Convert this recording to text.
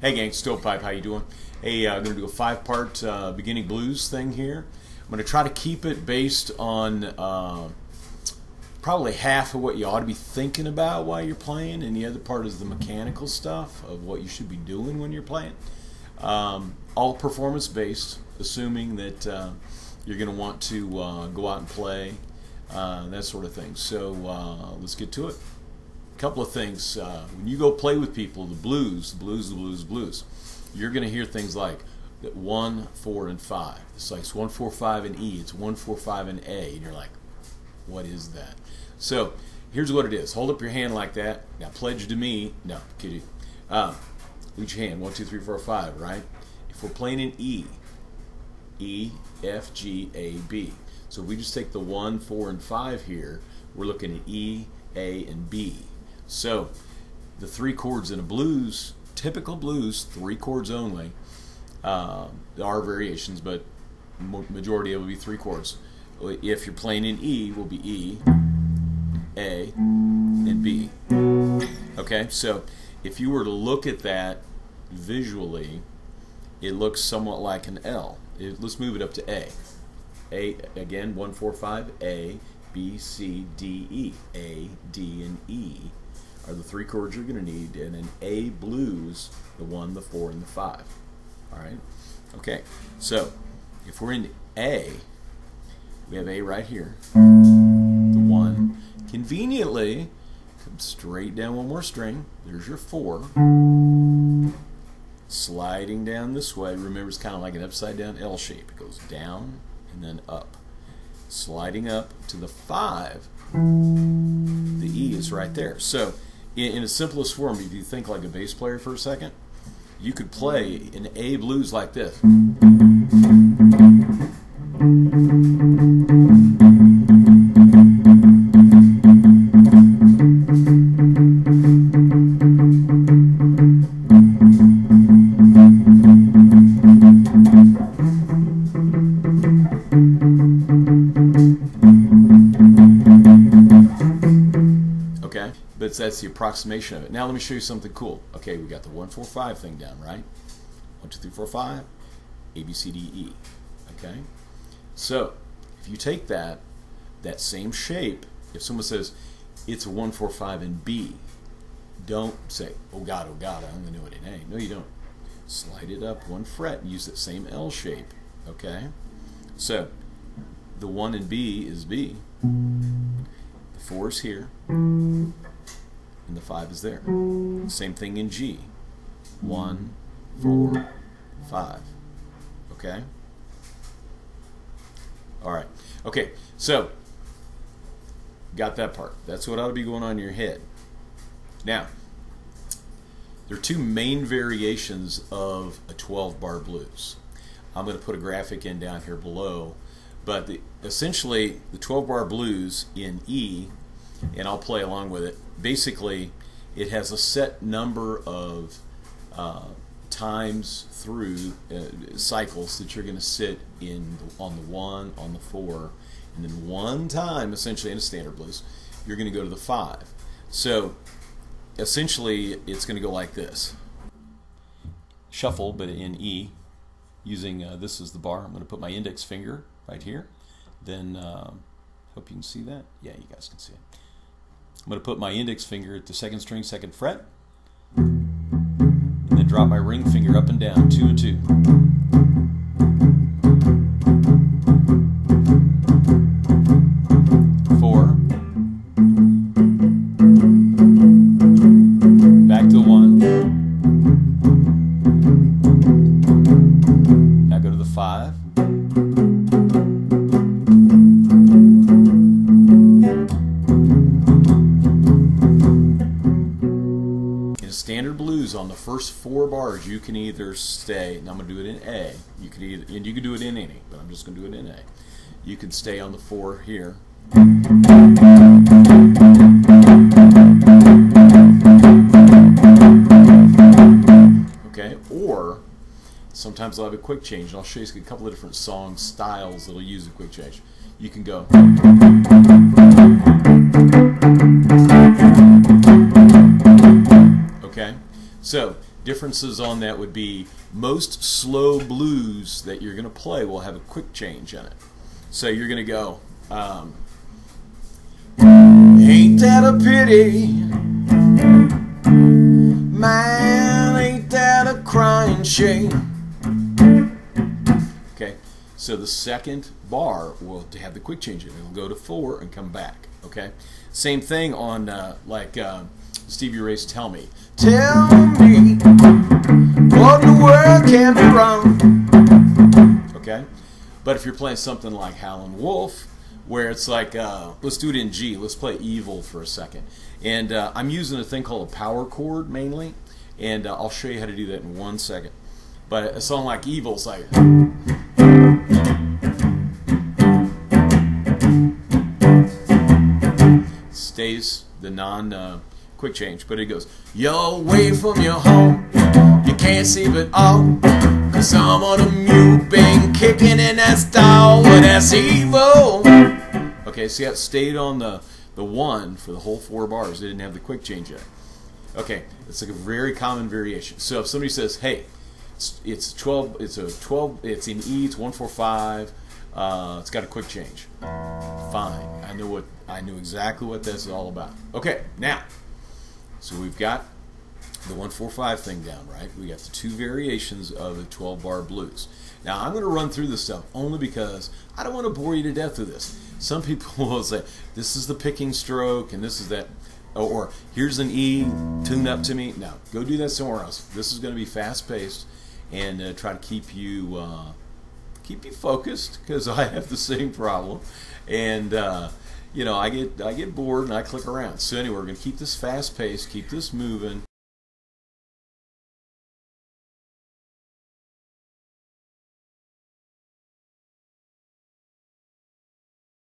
Hey gang, Stovepipe, how you doing? Hey, I'm going to do a 5-part beginning blues thing here. I'm going to try to keep it based on probably half of what you ought to be thinking about while you're playing, and the other part is the mechanical stuff of what you should be doing when you're playing. All performance based, assuming that you're going to want to go out and play, that sort of thing. So let's get to it. A couple of things. When you go play with people, the blues, you're going to hear things like 1, 4, and 5. It's like it's 1, 4, 5 in E. It's 1, 4, 5 in A. And you're like, what is that? So here's what it is. Hold up your hand like that. Now pledge to me. No, kidding. Each hand. 1, 2, 3, 4, 5. Right? If we're playing in E, E, F, G, A, B. So if we just take the 1, 4, and 5 here, we're looking at E, A, and B. So the 3 chords in a blues, typical blues, 3 chords only. There are variations, but majority of it will be 3 chords. If you're playing in E, will be E, A, and B. Okay, so if you were to look at that visually, it looks somewhat like an L. Let's move it up to A. A again, 1, 4, 5, A, B, C, D, E. A, D, and E are the 3 chords you're going to need, and an A blues, the 1, the 4, and the 5. Alright? Okay, so if we're in A, we have A right here. The 1. Conveniently, come straight down one more string. There's your 4. Sliding down this way. Remember, it's kind of like an upside down L shape. It goes down and then up. Sliding up to the 5, the E is right there. So in its simplest form, if you think like a bass player for a second, you could play an A blues like this. Okay, but that's the approximation of it. Now let me show you something cool. Okay, we got the 1, 4, 5 thing down, right? 1, 2, 3, 4, 5, A, B, C, D, E. Okay, so if you take that same shape, if someone says it's a 1, 4, 5 in B, don't say, oh God, I'm going to do it in A. No, you don't. Slide it up 1 fret and use that same L shape. Okay, so the 1 in B is B. The 4 is here, and the 5 is there. Same thing in G. 1, 4, 5. Okay? Alright. Okay, so got that part. That's what ought to be going on in your head. Now, there are 2 main variations of a 12-bar blues. I'm going to put a graphic in down here below, but essentially the 12-bar blues in E, and I'll play along with it, basically it has a set number of times through cycles that you're going to sit in on the 1, on the 4, and then 1 time, essentially in a standard blues, you're going to go to the 5. So essentially it's going to go like this. Shuffle, but in E, using this as the bar. I'm going to put my index finger right here. Then, hope you can see that. Yeah, you guys can see it. I'm going to put my index finger at the 2nd string, 2nd fret, and then drop my ring finger up and down, 2 and 2. 4. Back to 1. Now go to the 5. Standard blues, on the first 4 bars you can either stay, and I'm going to do it in A, you can either, and you can do it in any, but I'm just going to do it in A. You can stay on the 4 here. Okay, or sometimes I'll have a quick change, and I'll show you a couple of different song styles that'll use a quick change. You can go Okay, so differences on that would be most slow blues that you're going to play will have a quick change in it. So you're going to go, ain't that a pity, man, ain't that a crying shame. Okay, so the second bar will have the quick change in it. It'll go to 4 and come back. Okay, same thing on Stevie Ray's Tell Me. Tell me what in the world can be wrong. Okay, but if you're playing something like Howlin' Wolf, where it's like, let's do it in G. Let's play Evil for a second. And I'm using a thing called a power chord mainly, and I'll show you how to do that in 1 second. But a song like Evil is like, stays the non-quick change, but it goes, you're away from your home, you can't see it all, 'cause some of them you've been kicking in that stall, well, that's evil. Okay, see how it stayed on the 1 for the whole 4 bars. It didn't have the quick change yet. Okay, it's like a very common variation. So if somebody says, hey, it's 12, it's in E, it's 1-4-5, it's got a quick change. Fine, I knew exactly what this is all about. Okay, now, so we've got the 1-4-5 thing down, right? We got the 2 variations of the 12-bar blues. Now I'm going to run through this stuff only because I don't want to bore you to death with this. Some people will say, this is the picking stroke and this is that, or here's an E, tune up to me. No, go do that somewhere else. This is going to be fast-paced and try to keep you focused, because I have the same problem. And you know, I get bored and I click around. So anyway, we're going to keep this fast-paced, keep this moving.